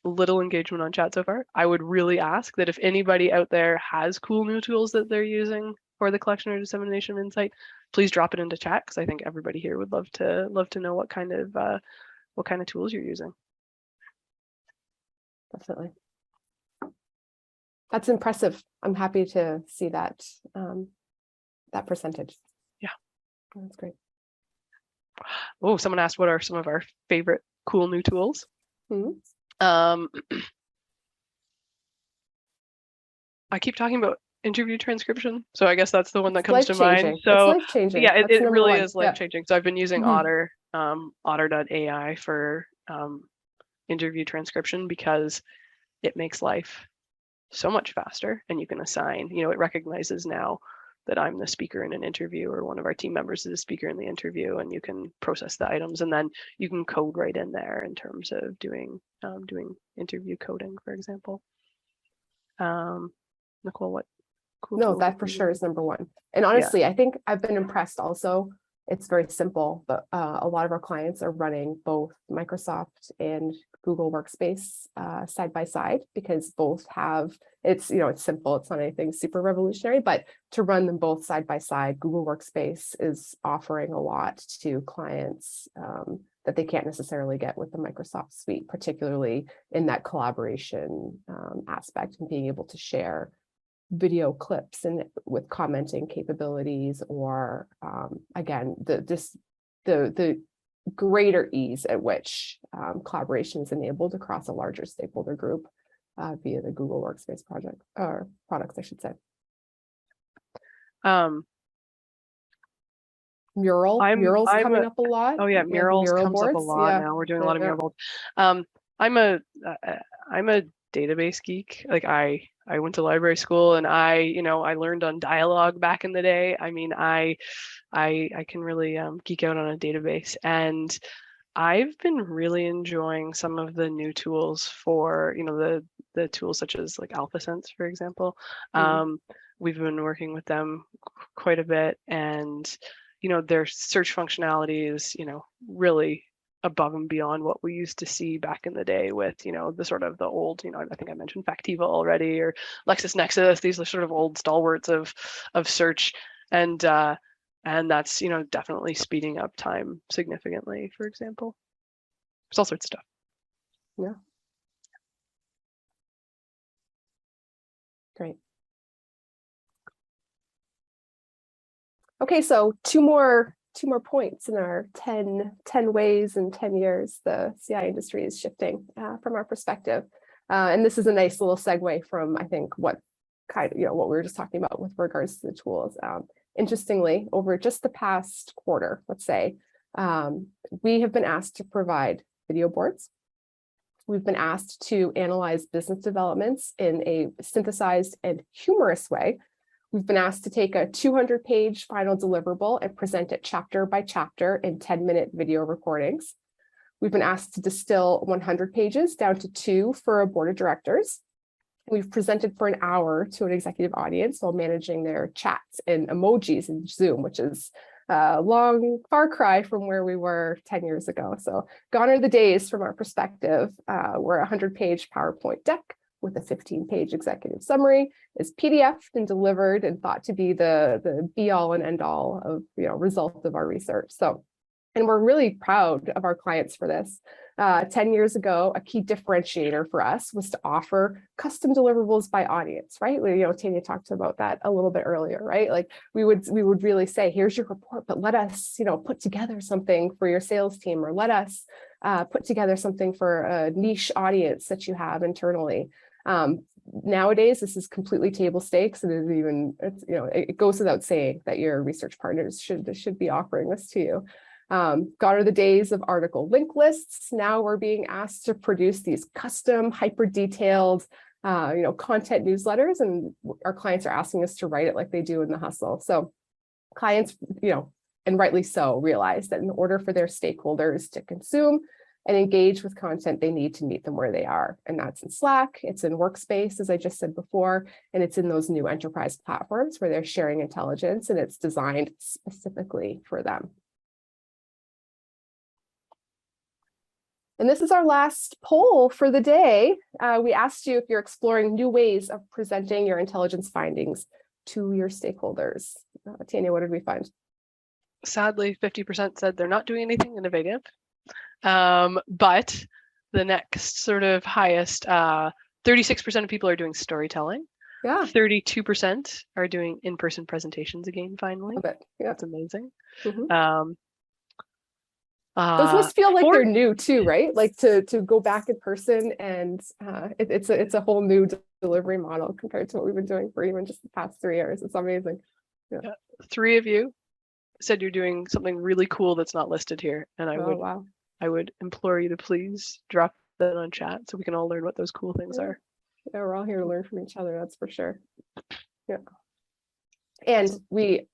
little engagement on chat so far. I would really ask that if anybody out there has cool new tools that they're using for the collection or dissemination of insight, please drop it into chat, because I think everybody here would love to know what kind of tools you're using. Definitely. That's impressive. I'm happy to see that that percentage. Yeah, that's great. Oh, someone asked what are some of our favorite cool new tools. Mm-hmm. I keep talking about interview transcription, so I guess that's the one that comes to mind. So it's life-changing. Yeah, it really is life-changing. So I've been using Otter, Otter.ai for interview transcription, because it makes life so much faster, and you can assign, it recognizes now that I'm the speaker in an interview, or one of our team members is a speaker in the interview, and you can process the items, and then you can code right in there in terms of doing interview coding, for example. Nicolle, what cool? No, that for sure is number one. And honestly, I think I've been impressed also. It's very simple, but a lot of our clients are running both Microsoft and Google Workspace side by side, because both have, it's simple. It's not anything super revolutionary, but to run them both side by side, Google Workspace is offering a lot to clients that they can't necessarily get with the Microsoft suite, particularly in that collaboration aspect, and being able to share video clips and with commenting capabilities, or again, the greater ease at which collaboration is enabled across a larger stakeholder group via the Google Workspace project, or products, I should say. Mural's coming up a lot. Oh yeah, Murals comes boards. Up a lot now. We're doing a lot of mural boards. I'm a database geek. Like I went to library school, and I learned on dialogue back in the day. I mean, I can really geek out on a database, and I've been really enjoying some of the new tools for the tools such as like AlphaSense, for example. We've been working with them quite a bit, and their search functionality is really above and beyond what we used to see back in the day with the sort of the old I think I mentioned Factiva already, or LexisNexis. These are sort of old stalwarts of search, and that's definitely speeding up time significantly, for example. There's all sorts of stuff. Yeah, great. Okay, so two more points in our 10 ways in 10 years the CI industry is shifting from our perspective. And this is a nice little segue from, I think, what we were just talking about with regards to the tools. Interestingly, over just the past quarter, let's say, we have been asked to provide video boards. We've been asked to analyze business developments in a synthesized and humorous way. We've been asked to take a 200-page final deliverable and present it chapter by chapter in 10-minute video recordings. We've been asked to distill 100 pages down to 2 for a board of directors. We've presented for an hour to an executive audience while managing their chats and emojis in Zoom, which is a long far cry from where we were 10 years ago. So gone are the days from our perspective, where a 100-page PowerPoint deck with a 15-page executive summary is PDF'd and delivered and thought to be the be-all and end-all of result of our research. So, and we're really proud of our clients for this. 10 years ago, a key differentiator for us was to offer custom deliverables by audience, right? Tanya talked about that a little bit earlier, right? Like we would really say, here's your report, but let us, put together something for your sales team, or let us put together something for a niche audience that you have internally. Nowadays, this is completely table stakes, and it goes without saying that your research partners should be offering this to you. Gone are the days of article link lists. Now we're being asked to produce these custom, hyper detailed, content newsletters, and our clients are asking us to write it like they do in the hustle. So clients, and rightly so, realize that in order for their stakeholders to consume and engage with content, they need to meet them where they are. And that's in Slack, it's in Workspace, as I just said before, and it's in those new enterprise platforms where they're sharing intelligence, and it's designed specifically for them. And this is our last poll for the day. We asked you if you're exploring new ways of presenting your intelligence findings to your stakeholders. Tanya, what did we find? Sadly, 50% said they're not doing anything innovative. But the next sort of highest, 36% of people are doing storytelling. Yeah. 32% are doing in-person presentations again, finally. Love it. Yeah. That's amazing. Mm-hmm. Those must feel like they're new too, right? Like to go back in person, and it's a whole new delivery model compared to what we've been doing for even just the past 3 years. It's amazing. Yeah. 3 of you said you're doing something really cool that's not listed here, and I would implore you to please drop that on chat so we can all learn what those cool things are. Yeah, we're all here to learn from each other, that's for sure. Yeah. And we,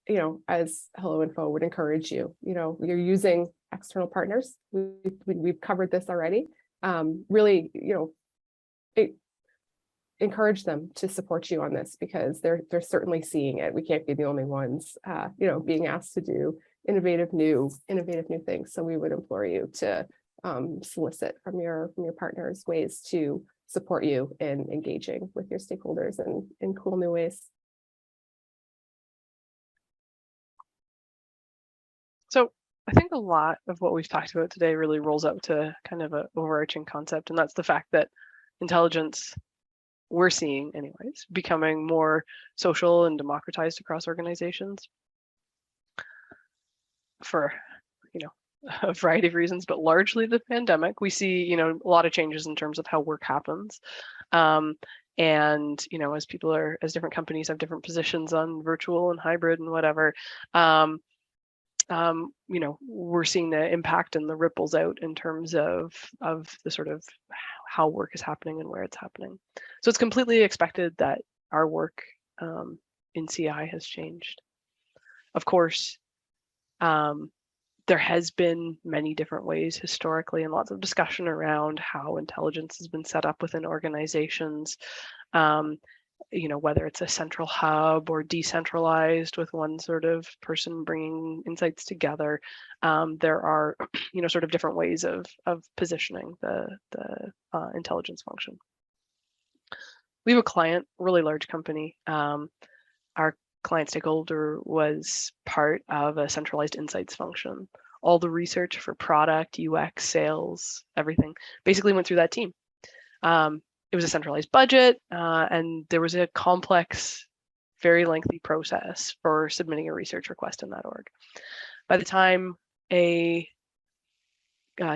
as Hello Info would encourage you, you're using external partners. We've covered this already. Really, encourage them to support you on this, because they're certainly seeing it. We can't be the only ones, being asked to do innovative new things. So we would implore you to solicit from your partners ways to support you in engaging with your stakeholders in cool new ways. So I think a lot of what we've talked about today really rolls up to kind of an overarching concept, and that's the fact that intelligence, we're seeing anyways, becoming more social and democratized across organizations for, a variety of reasons, but largely the pandemic. We see, a lot of changes in terms of how work happens. And, as different companies have different positions on virtual and hybrid and whatever, we're seeing the impact and the ripples out in terms of the sort of how work is happening and where it's happening. So it's completely expected that our work in CI has changed. Of course, there has been many different ways historically, and lots of discussion around how intelligence has been set up within organizations. Whether it's a central hub or decentralized with one sort of person bringing insights together, there are, sort of different ways of positioning the intelligence function. We have a client, a really large company. Our client stakeholder was part of a centralized insights function. All the research for product, UX, sales, everything basically went through that team. It was a centralized budget, and there was a complex, very lengthy process for submitting a research request in that org. By the time a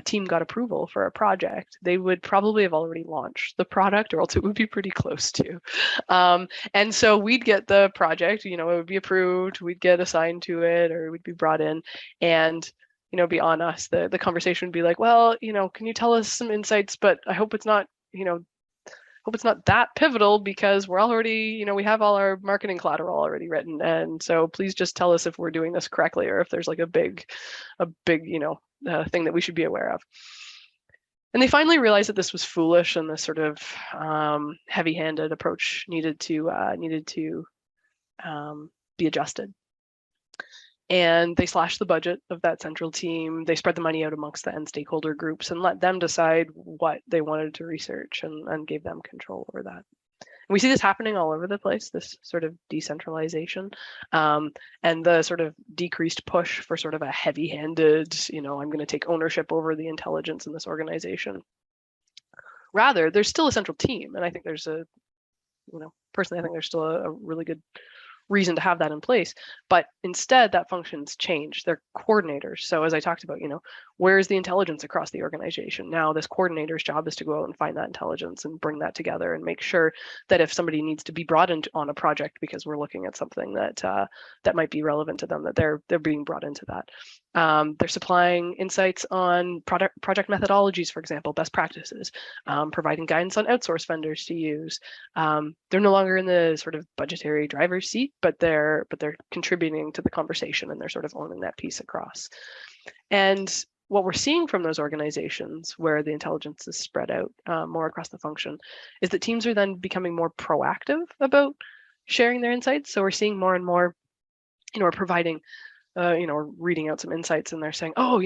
team got approval for a project, they would probably have already launched the product, or else it would be pretty close to. And so we'd get the project, it would be approved, we'd get assigned to it, or we'd be brought in, and be on us. The conversation would be like, well, can you tell us some insights, but I hope it's not, hope it's not that pivotal because we're already, we have all our marketing collateral already written. And so please just tell us if we're doing this correctly or if there's like a big, thing that we should be aware of. And they finally realized that this was foolish and this sort of heavy-handed approach needed to be adjusted. And they slashed the budget of that central team. They spread the money out amongst the end stakeholder groups and let them decide what they wanted to research and gave them control over that. And we see this happening all over the place, this sort of decentralization and the sort of decreased push for sort of a heavy-handed, I'm going to take ownership over the intelligence in this organization. Rather, there's still a central team. And I think there's personally, I think there's still a really good reason to have that in place, but instead that function's changed. They're coordinators. So as I talked about, where's the intelligence across the organization? Now this coordinator's job is to go out and find that intelligence and bring that together and make sure that if somebody needs to be brought in on a project because we're looking at something that that might be relevant to them, that they're being brought into that. They're supplying insights on project methodologies, for example, best practices, providing guidance on outsource vendors to use. They're no longer in the sort of budgetary driver's seat, but they're contributing to the conversation and they're sort of owning that piece across. And what we're seeing from those organizations where the intelligence is spread out more across the function is that teams are then becoming more proactive about sharing their insights. So we're seeing more and more, we're providing, reading out some insights and they're saying, oh,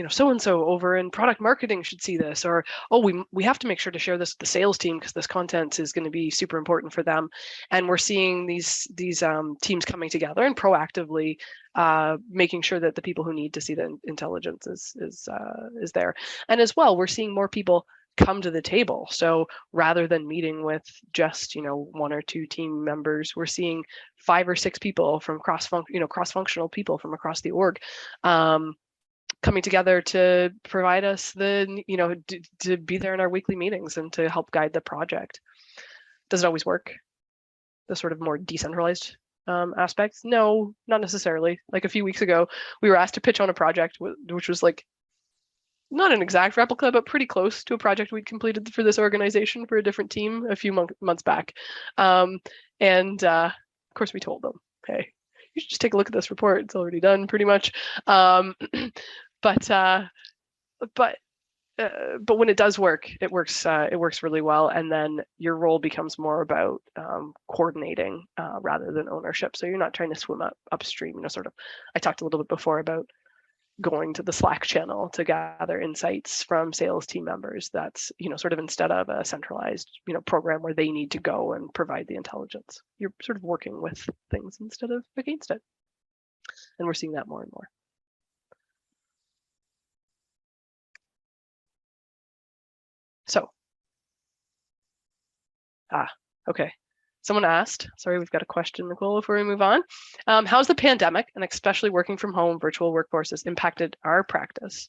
so-and-so over in product marketing should see this, or, oh, we have to make sure to share this with the sales team because this content is going to be super important for them. And we're seeing these teams coming together and proactively making sure that the people who need to see the intelligence is there. And as well, we're seeing more people come to the table. So rather than meeting with just, one or two team members, we're seeing 5 or 6 people from cross-functional people from across the org coming together to provide us to be there in our weekly meetings and to help guide the project. Does it always work? The sort of more decentralized aspects? No, not necessarily. Like a few weeks ago, we were asked to pitch on a project, which was like not an exact replica, but pretty close to a project we'd completed for this organization for a different team a few months back. And of course, we told them, hey, you should just take a look at this report. It's already done pretty much. But when it does work, it works really well. And then your role becomes more about coordinating rather than ownership. So you're not trying to swim upstream. I talked a little bit before about going to the Slack channel to gather insights from sales team members. That's, sort of instead of a centralized, program where they need to go and provide the intelligence. You're sort of working with things instead of against it. And we're seeing that more and more. So, okay. Someone asked, sorry, we've got a question, Nicolle, before we move on. How's the pandemic and especially working from home virtual workforces impacted our practice?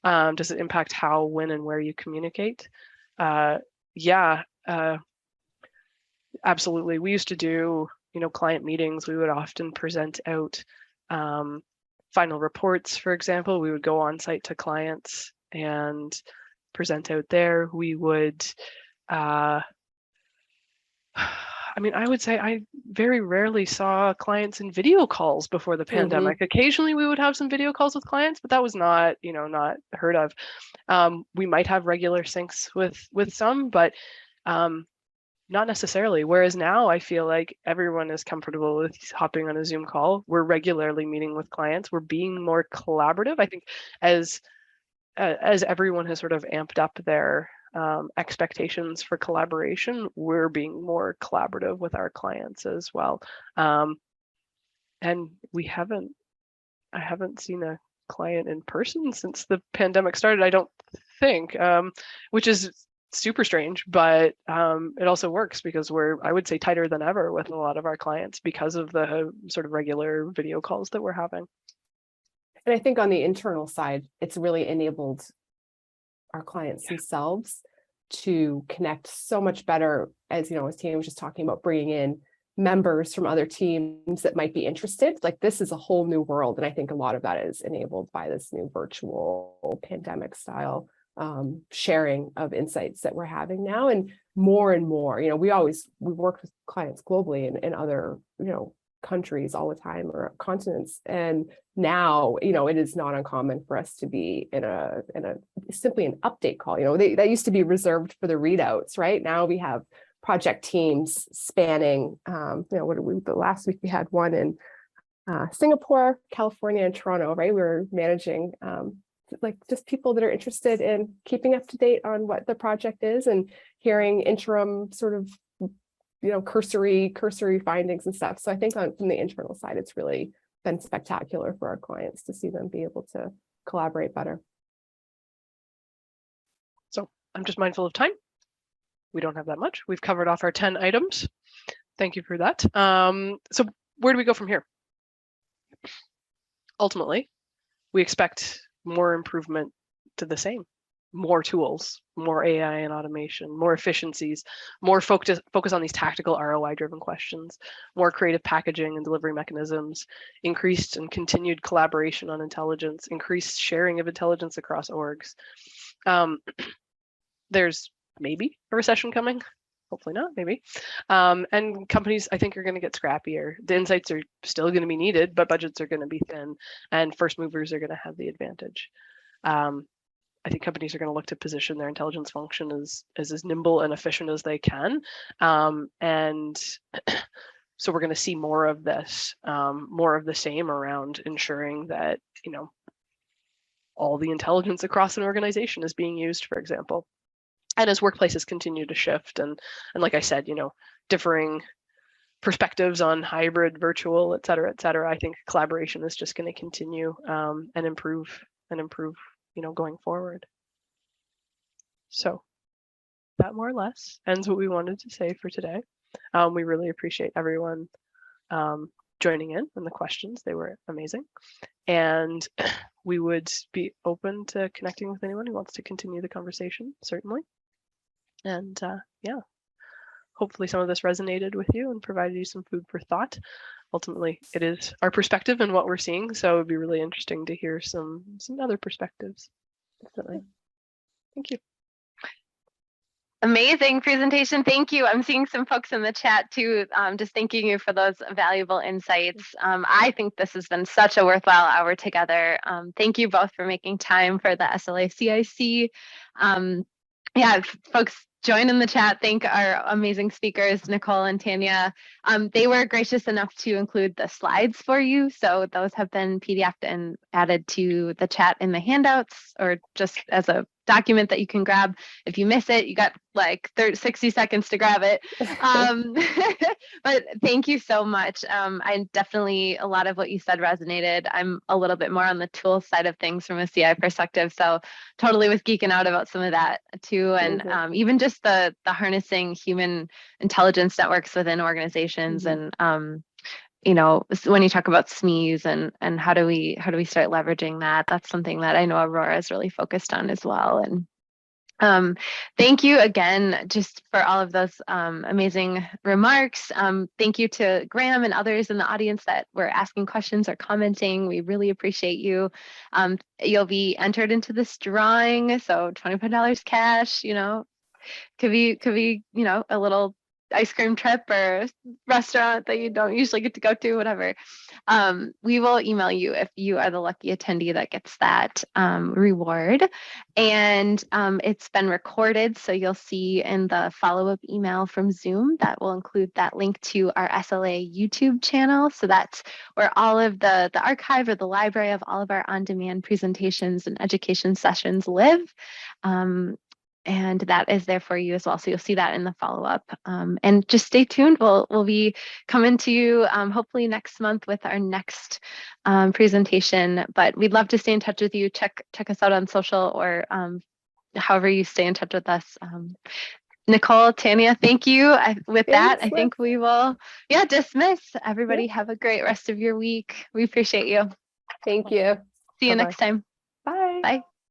Does it impact how, when, and where you communicate? Yeah, absolutely. We used to do, client meetings. We would often present out final reports, for example. We would go on site to clients and present out there. We would, I would say I very rarely saw clients in video calls before the pandemic. Occasionally we would have some video calls with clients, but that was not, not heard of. We might have regular syncs with some, but not necessarily. Whereas now I feel like everyone is comfortable with hopping on a Zoom call. We're regularly meeting with clients. We're being more collaborative. I think as everyone has sort of amped up their expectations for collaboration, we're being more collaborative with our clients as well. And I haven't seen a client in person since the pandemic started, I don't think, which is super strange, but it also works because we're, I would say, tighter than ever with a lot of our clients because of the sort of regular video calls that we're having. And I think on the internal side, it's really enabled our clients themselves to connect so much better, as Tanya was just talking about, bringing in members from other teams that might be interested. Like, this is a whole new world. And I think a lot of that is enabled by this new virtual pandemic style sharing of insights that we're having now. And more, we work with clients globally and in other, countries all the time or continents. And now, it is not uncommon for us to be in a simply an update call. That used to be reserved for the readouts, right? Now we have project teams spanning, the last week we had one in Singapore, California, and Toronto, right? We were managing just people that are interested in keeping up to date on what the project is and hearing interim sort of, cursory findings and stuff. So I think from the internal side, it's really been spectacular for our clients to see them be able to collaborate better. So I'm just mindful of time. We don't have that much. We've covered off our 10 items. Thank you for that. So where do we go from here? Ultimately, we expect more improvement to the same, more tools, more AI and automation, more efficiencies, more focus on these tactical ROI-driven questions, more creative packaging and delivery mechanisms, increased and continued collaboration on intelligence, increased sharing of intelligence across orgs. There's maybe a recession coming. Hopefully not, maybe. And companies, I think, are going to get scrappier. The insights are still going to be needed, but budgets are going to be thin, and first movers are going to have the advantage. I think companies are going to look to position their intelligence function as nimble and efficient as they can. And so we're going to see more of this, more of the same around ensuring that, all the intelligence across an organization is being used, for example. And as workplaces continue to shift and like I said, differing perspectives on hybrid, virtual, et cetera, I think collaboration is just going to continue and improve, going forward. So that more or less ends what we wanted to say for today. We really appreciate everyone joining in and the questions. They were amazing. And we would be open to connecting with anyone who wants to continue the conversation, certainly. And hopefully some of this resonated with you and provided you some food for thought. Ultimately, it is our perspective and what we're seeing. So it would be really interesting to hear some other perspectives. Definitely. Thank you. Amazing presentation. Thank you. I'm seeing some folks in the chat too, just thanking you for those valuable insights. I think this has been such a worthwhile hour together. Thank you both for making time for the SLA CIC. Folks, join in the chat. Thank our amazing speakers, Nicolle and Tanya. They were gracious enough to include the slides for you. So those have been PDF'd and added to the chat in the handouts or just as a document that you can grab. If you miss it, you got like 60 seconds to grab it. But thank you so much. I definitely, a lot of what you said resonated. I'm a little bit more on the tool side of things from a CI perspective. So totally was geeking out about some of that too. And even just the harnessing human intelligence networks within organizations and when you talk about SMEs and how do we start leveraging that, that's something that I know Aurora is really focused on as well. And thank you again just for all of those amazing remarks. Thank you to Graham and others in the audience that were asking questions or commenting. We really appreciate you. You'll be entered into this drawing, so $25 cash, could be a little ice cream trip or restaurant that you don't usually get to go to, whatever. We will email you if you are the lucky attendee that gets that reward. And it's been recorded, so you'll see in the follow-up email from Zoom that will include that link to our SLA YouTube channel. So that's where all of the archive or the library of all of our on-demand presentations and education sessions live. And that is there for you as well. So you'll see that in the follow-up. And just stay tuned. We'll be coming to you hopefully next month with our next presentation. But we'd love to stay in touch with you. Check us out on social or however you stay in touch with us. Nicolle, Tanya, thank you. With that, I think we will dismiss. Everybody have a great rest of your week. We appreciate you. Thank you. See you next time. Bye. Bye.